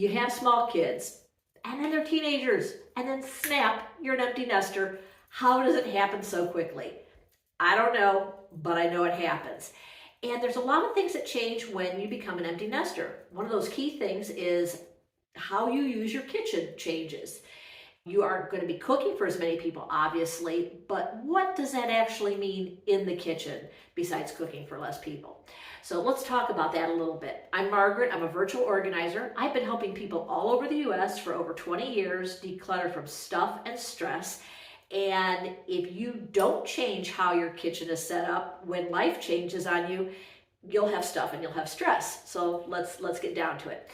You have small kids, and then they're teenagers, and then snap, you're an empty nester. How does it happen so quickly? I don't know, but I know it happens. And there's a lot of things that change when you become an empty nester. One of those key things is how you use your kitchen changes. You aren't going to be cooking for as many people, obviously, but what does that actually mean in the kitchen besides cooking for less people? So let's talk about that a little bit. I'm Margaret. I'm a virtual organizer. I've been helping people all over the U.S. for over 20 years declutter from stuff and stress. And if you don't change how your kitchen is set up, when life changes on you, you'll have stuff and you'll have stress. So let's get down to it.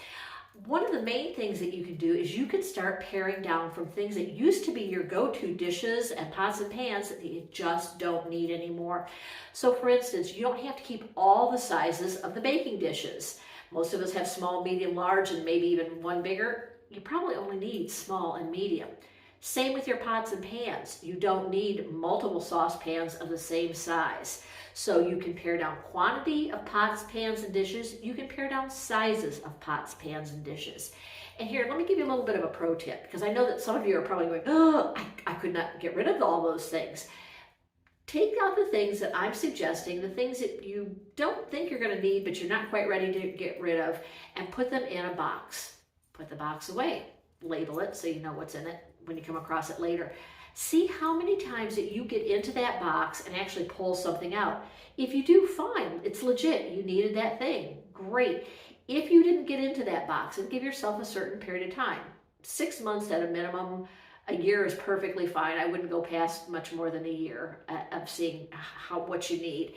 One of the main things that you can do is you can start paring down from things that used to be your go-to dishes and pots and pans that you just don't need anymore. So for instance, you don't have to keep all the sizes of the baking dishes. Most of us have small, medium, large, and maybe even one bigger. You probably only need small and medium. Same with your pots and pans. You don't need multiple saucepans of the same size. So you can pare down quantity of pots, pans, and dishes. You can pare down sizes of pots, pans, and dishes. And here, let me give you a little bit of a pro tip, because I know that some of you are probably going, oh, I could not get rid of all those things. Take out the things that I'm suggesting, the things that you don't think you're going to need, but you're not quite ready to get rid of, and put them in a box. Put the box away. Label it so you know what's in it when you come across it later. See how many times that you get into that box and actually pull something out. If you do, fine, it's legit. You needed that thing. Great. If you didn't get into that box, and give yourself a certain period of time. 6 months at a minimum. A year is perfectly fine. I wouldn't go past much more than a year of seeing what you need.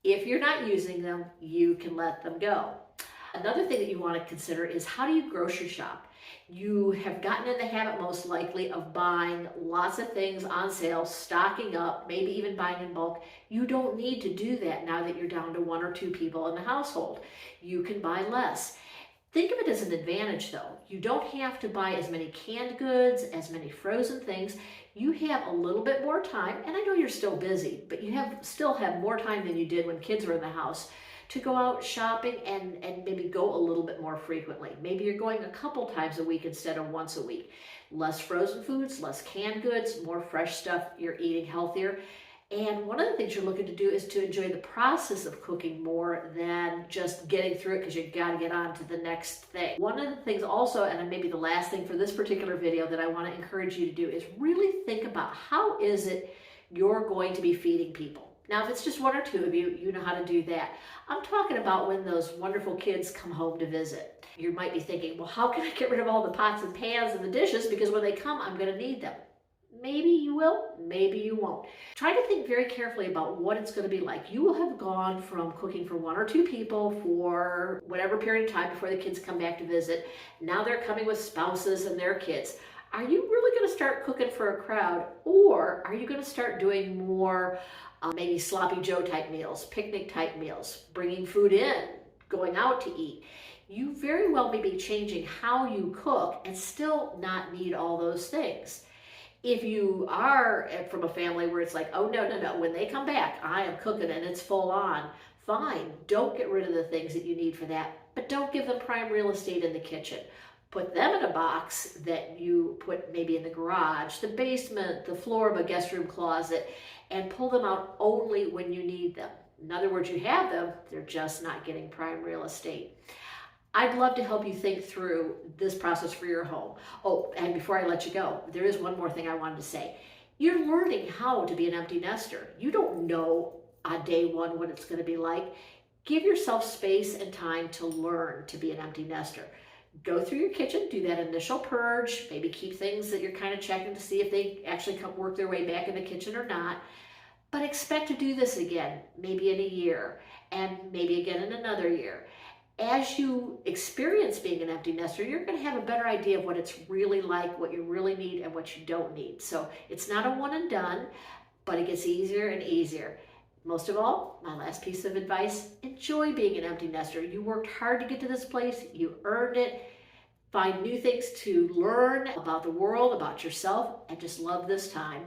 If you're not using them, you can let them go. Another thing that you want to consider is, how do you grocery shop? You have gotten in the habit, most likely, of buying lots of things on sale, stocking up, maybe even buying in bulk. You don't need to do that now that you're down to 1 or 2 people in the household. You can buy less. Think of it as an advantage, though. You don't have to buy as many canned goods, as many frozen things. You have a little bit more time, and I know you're still busy, but you still have more time than you did when kids were in the house to go out shopping and maybe go a little bit more frequently. Maybe you're going a couple times a week instead of once a week. Less frozen foods, less canned goods, more fresh stuff. You're eating healthier. And one of the things you're looking to do is to enjoy the process of cooking more than just getting through it because you got to get on to the next thing. One of the things also, and maybe the last thing for this particular video that I want to encourage you to do, is really think about how is it you're going to be feeding people. Now, if it's just 1 or 2 of you, you know how to do that. I'm talking about when those wonderful kids come home to visit. You might be thinking, well, how can I get rid of all the pots and pans and the dishes, because when they come, I'm going to need them. Maybe you will, maybe you won't. Try to think very carefully about what it's going to be like. You will have gone from cooking for 1 or 2 people for whatever period of time before the kids come back to visit. Now they're coming with spouses and their kids. Are you really going to start cooking for a crowd, or are you going to start doing more maybe sloppy Joe type meals, picnic type meals, bringing food in, going out to eat? You very well may be changing how you cook and still not need all those things. If you are from a family where it's like, oh, no, when they come back, I am cooking and it's full on, fine. Don't get rid of the things that you need for that, but don't give them prime real estate in the kitchen. Put them in a box that you put maybe in the garage, the basement, the floor of a guest room closet, and pull them out only when you need them. In other words, you have them, they're just not getting prime real estate. I'd love to help you think through this process for your home. Oh, and before I let you go, there is one more thing I wanted to say. You're learning how to be an empty nester. You don't know on day 1 what it's going to be like. Give yourself space and time to learn to be an empty nester. Go through your kitchen, do that initial purge, maybe keep things that you're kind of checking to see if they actually work their way back in the kitchen or not. But expect to do this again, maybe in a year, and maybe again in another year. As you experience being an empty nester, you're going to have a better idea of what it's really like, what you really need, and what you don't need. So it's not a one and done, but it gets easier and easier. Most of all, my last piece of advice, enjoy being an empty nester. You worked hard to get to this place. You earned it. Find new things to learn about the world, about yourself, and just love this time.